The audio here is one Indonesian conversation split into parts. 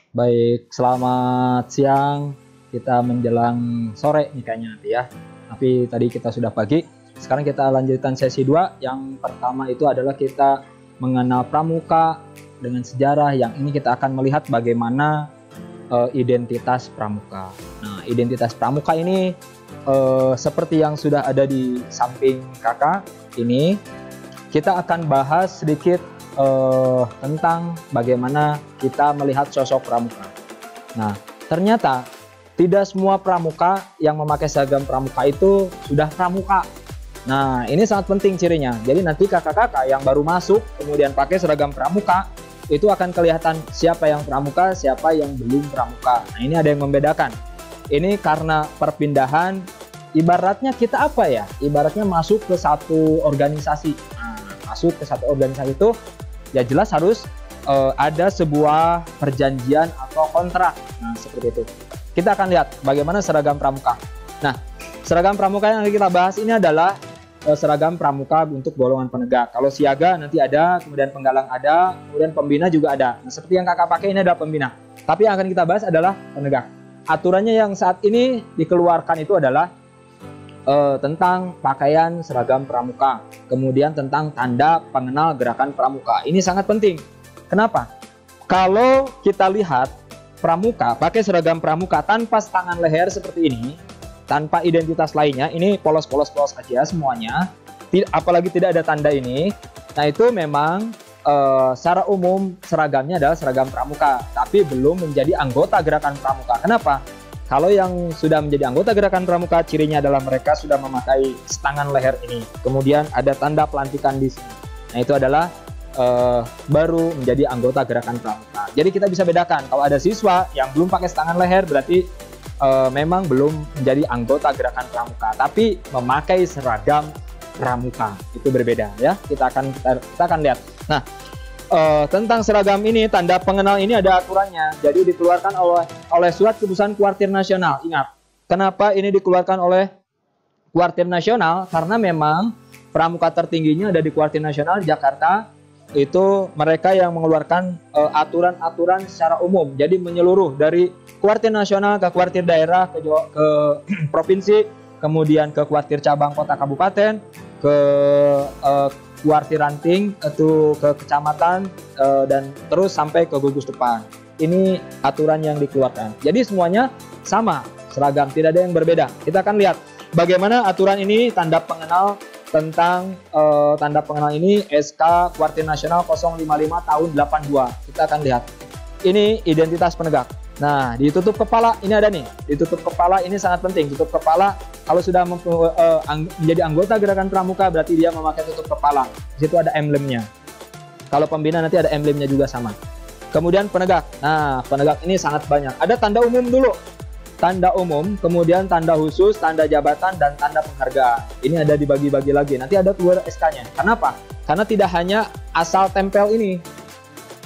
Baik, selamat siang. Kita menjelang sore nih kayaknya nanti ya. Tapi tadi kita sudah pagi. Sekarang kita lanjutkan sesi 2. Yang pertama itu adalah kita mengenal pramuka dengan sejarah. Yang ini kita akan melihat bagaimana identitas pramuka. Nah, identitas pramuka ini seperti yang sudah ada di samping kakak ini, kita akan bahas sedikit tentang bagaimana kita melihat sosok pramuka. Nah, ternyata tidak semua pramuka yang memakai seragam pramuka itu sudah pramuka. Nah, ini sangat penting cirinya. Jadi nanti kakak-kakak yang baru masuk kemudian pakai seragam pramuka, itu akan kelihatan siapa yang pramuka, siapa yang belum pramuka. Nah, ini ada yang membedakan. Ini karena perpindahan, ibaratnya kita apa ya? Ibaratnya masuk ke satu organisasi. Nah, masuk ke satu organisasi itu ya jelas harus ada sebuah perjanjian atau kontrak. Nah, seperti itu. Kita akan lihat bagaimana seragam pramuka. Nah, seragam pramuka yang kita bahas ini adalah seragam pramuka untuk golongan penegak. Kalau siaga nanti ada, kemudian penggalang ada, kemudian pembina juga ada. Nah, seperti yang kakak pakai ini adalah pembina. Tapi yang akan kita bahas adalah penegak. Aturannya yang saat ini dikeluarkan itu adalah tentang pakaian seragam pramuka, kemudian tentang tanda pengenal gerakan pramuka. Ini sangat penting. Kenapa? Kalau kita lihat pramuka pakai seragam pramuka tanpa tangan leher seperti ini, tanpa identitas lainnya, ini polos-polos aja semuanya, apalagi tidak ada tanda ini. Nah, itu memang secara umum seragamnya adalah seragam pramuka, tapi belum menjadi anggota gerakan pramuka. Kenapa? Kalau yang sudah menjadi anggota gerakan pramuka, cirinya adalah mereka sudah memakai setangan leher ini. Kemudian ada tanda pelantikan di sini. Nah, itu adalah baru menjadi anggota gerakan pramuka. Jadi kita bisa bedakan, kalau ada siswa yang belum pakai setangan leher, berarti memang belum menjadi anggota gerakan pramuka, tapi memakai seragam pramuka. Itu berbeda ya. Kita akan lihat. Nah, tentang seragam ini, tanda pengenal ini ada aturannya. Jadi dikeluarkan oleh surat keputusan Kuartir Nasional. Ingat, kenapa ini dikeluarkan oleh Kuartir Nasional? Karena memang pramuka tertingginya ada di Kuartir Nasional di Jakarta. Itu mereka yang mengeluarkan aturan-aturan secara umum. Jadi menyeluruh dari Kuartir Nasional ke Kuartir daerah, ke provinsi, kemudian ke Kuartir cabang kota kabupaten, ke Kuartir ranting, itu ke kecamatan, dan terus sampai ke gugus depan. Ini aturan yang dikeluarkan. Jadi semuanya sama, seragam, tidak ada yang berbeda. Kita akan lihat bagaimana aturan ini, tanda pengenal tentang tanda pengenal ini SK Kuartir Nasional 055 tahun 82. Kita akan lihat. Ini identitas penegak. Nah, ditutup kepala ini ada nih. Ditutup kepala ini sangat penting. Tutup kepala kalau sudah menjadi anggota gerakan pramuka berarti dia memakai tutup kepala. Di situ ada emblemnya. Kalau pembina nanti ada emblemnya juga sama. Kemudian penegak. Nah, penegak ini sangat banyak. Ada tanda umum dulu. Tanda umum, kemudian tanda khusus, tanda jabatan, dan tanda penghargaan. Ini ada dibagi-bagi lagi. Nanti ada keluar SK-nya. Kenapa? Karena tidak hanya asal tempel ini.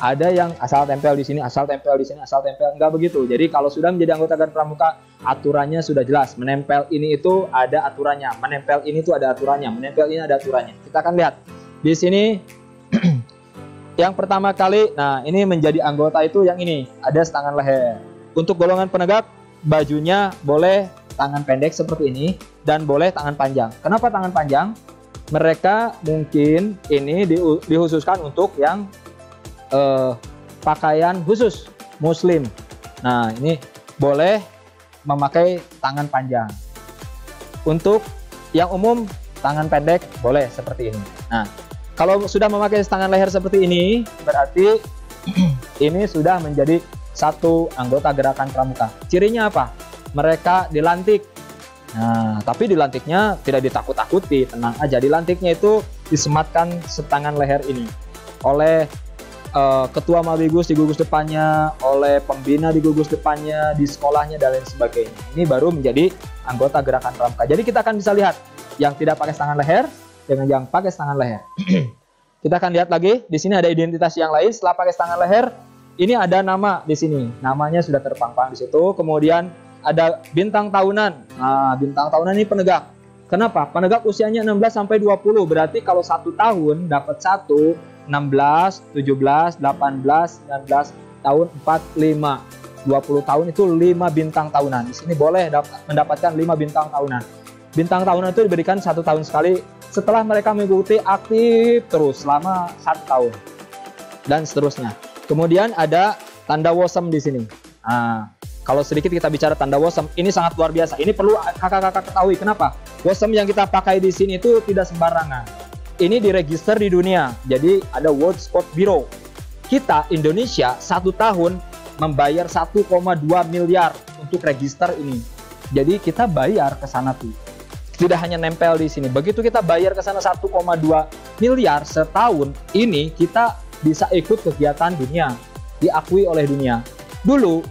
Ada yang asal tempel di sini, asal tempel di sini, asal tempel. Enggak begitu. Jadi kalau sudah menjadi anggota gerakan pramuka, aturannya sudah jelas. Menempel ini itu ada aturannya. Menempel ini itu ada aturannya. Menempel ini ada aturannya. Kita akan lihat. Di sini yang pertama kali, nah ini menjadi anggota itu yang ini. Ada setangan leher. Untuk golongan penegak, bajunya boleh tangan pendek seperti ini dan boleh tangan panjang. Kenapa tangan panjang? Mereka mungkin ini dikhususkan untuk yang pakaian khusus muslim. Nah, ini boleh memakai tangan panjang. Untuk yang umum tangan pendek boleh seperti ini. Nah, kalau sudah memakai tangan leher seperti ini, berarti ini sudah menjadi satu anggota gerakan pramuka. Cirinya apa? Mereka dilantik. Nah, tapi dilantiknya tidak ditakut-takuti, tenang aja. Dilantiknya itu disematkan setangan leher ini oleh ketua Mabigus di gugus depannya, oleh pembina di gugus depannya, di sekolahnya, dan lain sebagainya. Ini baru menjadi anggota gerakan pramuka. Jadi kita akan bisa lihat yang tidak pakai tangan leher dengan yang pakai tangan leher. Kita akan lihat lagi, di sini ada identitas yang lain. Setelah pakai tangan leher, ini ada nama di sini. Namanya sudah terpampang di situ. Kemudian ada bintang tahunan. Nah, bintang tahunan ini penegak. Kenapa? Penegak usianya 16 sampai 20. Berarti kalau 1 tahun dapat 1, 16, 17, 18, 19, tahun 45. 20 tahun itu 5 bintang tahunan. Di sini boleh mendapatkan 5 bintang tahunan. Bintang tahunan itu diberikan 1 tahun sekali setelah mereka mengikuti aktif terus selama 1 tahun dan seterusnya. Kemudian ada tanda WOSM di sini. Nah, kalau sedikit kita bicara tanda WOSM, ini sangat luar biasa. Ini perlu kakak-kakak ketahui. Kenapa? WOSM yang kita pakai di sini itu tidak sembarangan. Ini diregister di dunia. Jadi ada World Sport Bureau. Kita Indonesia 1 tahun membayar 1,2 miliar untuk register ini. Jadi kita bayar ke sana tuh. Tidak hanya nempel di sini. Begitu kita bayar ke sana 1,2 miliar setahun, ini kita bisa ikut kegiatan dunia, diakui oleh dunia. Dulu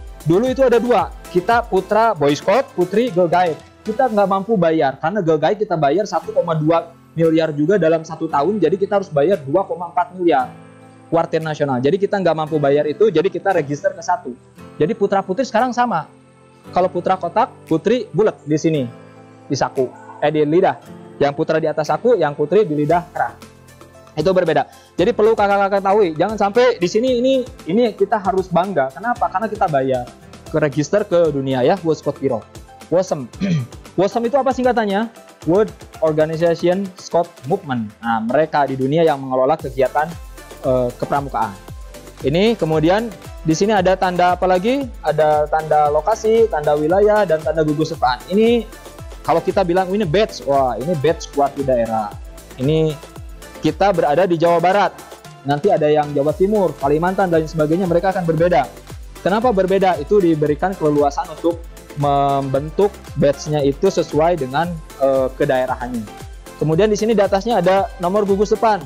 itu ada 2. Kita putra Boy Scout, putri Girl Guide. Kita nggak mampu bayar karena Girl Guide kita bayar 1,2 miliar juga dalam 1 tahun. Jadi kita harus bayar 2,4 miliar. Kuartir nasional. Jadi kita nggak mampu bayar itu, jadi kita register ke 1. Jadi putra putri sekarang sama. Kalau putra kotak, putri bulat di sini, di saku, di lidah. Yang putra di atas saku, yang putri di lidah kerah. Itu berbeda. Jadi perlu kakak-kakak ketahui, jangan sampai di sini ini kita harus bangga. Kenapa? Karena kita bayar ke register ke dunia ya, World Scout Bureau. WOSM. WOSM itu apa singkatannya? World Organization Scout Movement. Nah, mereka di dunia yang mengelola kegiatan kepramukaan. Ini kemudian di sini ada tanda apa lagi? Ada tanda lokasi, tanda wilayah, dan tanda gugus sepaan. Ini kalau kita bilang ini badge, wah ini badge kuat di daerah. Ini kita berada di Jawa Barat. Nanti ada yang Jawa Timur, Kalimantan dan sebagainya, mereka akan berbeda. Kenapa berbeda? Itu diberikan keleluasan untuk membentuk badge-nya itu sesuai dengan kedaerahannya. Kemudian di sini di atasnya ada nomor gugus depan.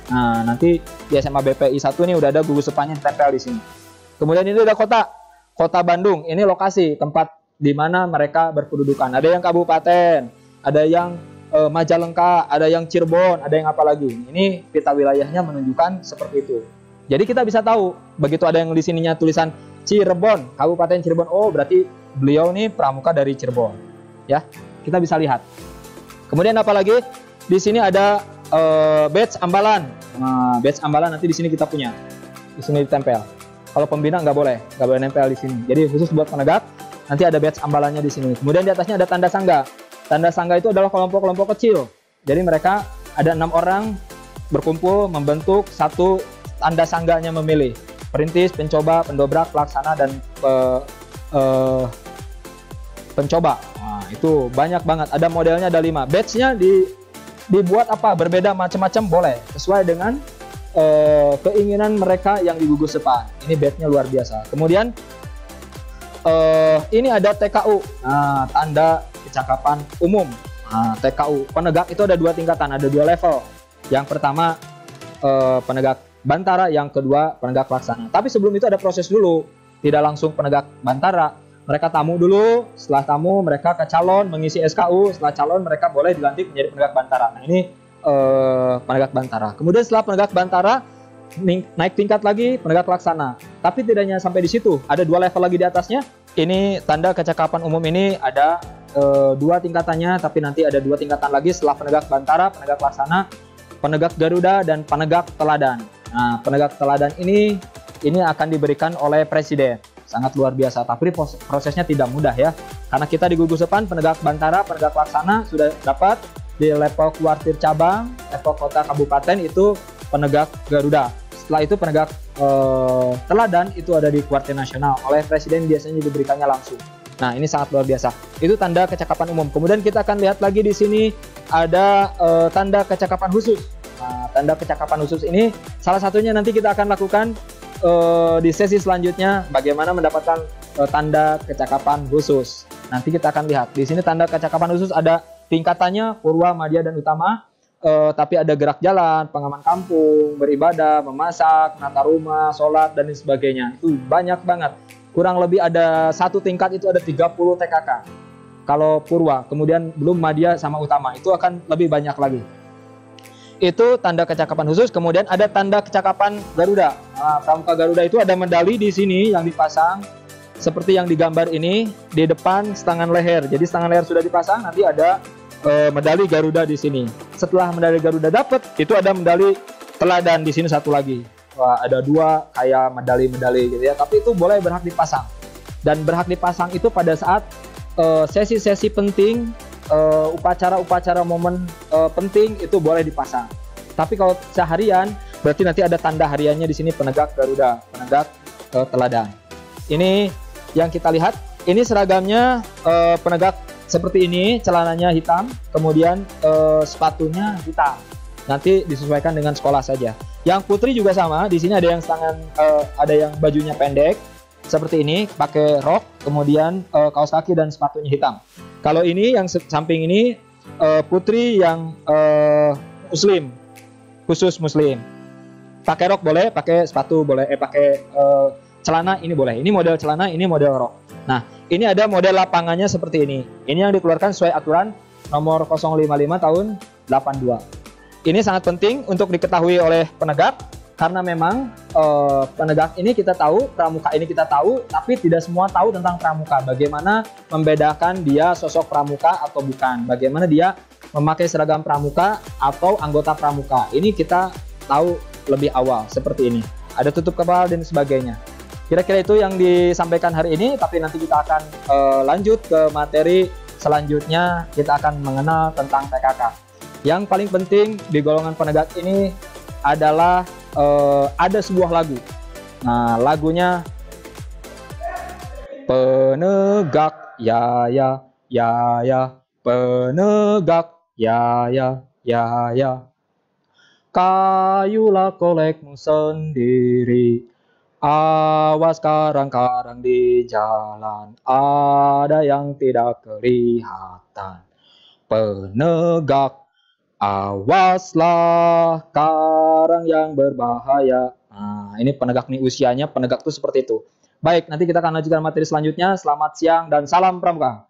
Nah, nanti di SMA BPI 1 ini udah ada gugus depannya tempel di sini. Kemudian ini ada Kota Bandung. Ini lokasi tempat di mana mereka berkedudukan. Ada yang kabupaten, ada yang Majalengka, ada yang Cirebon, ada yang apa lagi. Ini peta wilayahnya menunjukkan seperti itu. Jadi kita bisa tahu, begitu ada yang di sininya tulisan Cirebon, Kabupaten Cirebon, oh berarti beliau nih pramuka dari Cirebon. Ya, kita bisa lihat. Kemudian apa lagi? Di sini ada badge ambalan. Nah, badge ambalan nanti di sini kita punya. Di sini ditempel. Kalau pembina nggak boleh nempel di sini. Jadi khusus buat penegak, nanti ada badge ambalannya di sini. Kemudian di atasnya ada tanda sangga. Tanda sangga itu adalah kelompok-kelompok kecil. Jadi mereka ada 6 orang berkumpul membentuk satu tanda sangganya memilih. Perintis, pencoba, pendobrak, pelaksana, dan pencoba. Nah, itu banyak banget. Ada modelnya ada 5. Badge-nya dibuat apa? Berbeda macam-macam boleh. Sesuai dengan keinginan mereka yang digugus depan. Ini badge-nya luar biasa. Kemudian ini ada TKU. Nah, tanda kecakapan umum. Nah, TKU. Penegak itu ada 2 tingkatan, ada 2 level. Yang pertama penegak bantara, yang kedua penegak pelaksana. Tapi sebelum itu ada proses dulu. Tidak langsung penegak bantara. Mereka tamu dulu, setelah tamu mereka ke calon mengisi SKU, setelah calon mereka boleh dilantik menjadi penegak bantara. Nah, ini penegak bantara. Kemudian setelah penegak bantara naik tingkat lagi penegak pelaksana. Tapi tidak hanya sampai di situ, ada 2 level lagi di atasnya. Ini tanda kecakapan umum ini ada 2 tingkatannya, tapi nanti ada 2 tingkatan lagi setelah penegak bantara, penegak pelaksana, penegak Garuda, dan penegak teladan. Nah, penegak teladan ini akan diberikan oleh Presiden. Sangat luar biasa, tapi prosesnya tidak mudah ya. Karena kita di gugus depan penegak bantara, penegak pelaksana sudah dapat. Di level kuartir cabang, level kota kabupaten itu penegak Garuda. Setelah itu penegak teladan itu ada di kuartir nasional. Oleh Presiden biasanya diberikannya langsung. Nah, ini sangat luar biasa. Itu tanda kecakapan umum. Kemudian kita akan lihat lagi di sini ada tanda kecakapan khusus. Nah, tanda kecakapan khusus ini salah satunya nanti kita akan lakukan di sesi selanjutnya bagaimana mendapatkan tanda kecakapan khusus. Nanti kita akan lihat. Di sini tanda kecakapan khusus ada tingkatannya, purwa, madya, dan utama. Tapi ada gerak jalan, pengaman kampung, beribadah, memasak, menata rumah, sholat, dan sebagainya. Itu banyak banget. Kurang lebih ada 1 tingkat itu ada 30 TKK. Kalau purwa, kemudian belum madya sama utama, itu akan lebih banyak lagi. Itu tanda kecakapan khusus. Kemudian ada tanda kecakapan Garuda. Nah, pramuka Garuda itu ada medali di sini yang dipasang seperti yang digambar ini di depan setangan leher. Jadi setangan leher sudah dipasang, nanti ada medali Garuda di sini. Setelah medali Garuda dapat, itu ada medali teladan di sini satu lagi. wah, ada 2 kayak medali-medali gitu ya, tapi itu boleh berhak dipasang. Dan berhak dipasang itu pada saat sesi-sesi penting, upacara-upacara momen penting itu boleh dipasang. Tapi kalau seharian berarti nanti ada tanda hariannya di sini, penegak Garuda, penegak teladan. Ini yang kita lihat, ini seragamnya penegak seperti ini, celananya hitam, kemudian sepatunya hitam. Nanti disesuaikan dengan sekolah saja. Yang putri juga sama, di sini ada yang ada yang bajunya pendek seperti ini, pakai rok, kemudian kaos kaki dan sepatunya hitam. Kalau ini yang samping ini putri yang muslim, khusus muslim. Pakai rok boleh, pakai sepatu boleh, pakai celana ini boleh. Ini model celana, ini model rok. Nah, ini ada model lapangannya seperti ini. Ini yang dikeluarkan sesuai aturan nomor 055 tahun 82. Ini sangat penting untuk diketahui oleh penegak, karena memang penegak ini kita tahu, pramuka ini kita tahu, tapi tidak semua tahu tentang pramuka. Bagaimana membedakan dia sosok pramuka atau bukan. Bagaimana dia memakai seragam pramuka atau anggota pramuka. Ini kita tahu lebih awal seperti ini. Ada tutup kepala dan sebagainya. Kira-kira itu yang disampaikan hari ini, tapi nanti kita akan lanjut ke materi selanjutnya. Kita akan mengenal tentang PKK. Yang paling penting di golongan penegak ini adalah ada sebuah lagu. Nah, lagunya penegak ya ya ya ya, penegak ya ya ya ya, kayulah kolekmu sendiri. Awas karang-karang di jalan, ada yang tidak kelihatan. Penegak, awaslah karang yang berbahaya. Nah, ini penegak nih, usianya penegak tuh seperti itu. Baik, nanti kita akan lanjutkan materi selanjutnya. Selamat siang dan salam pramuka.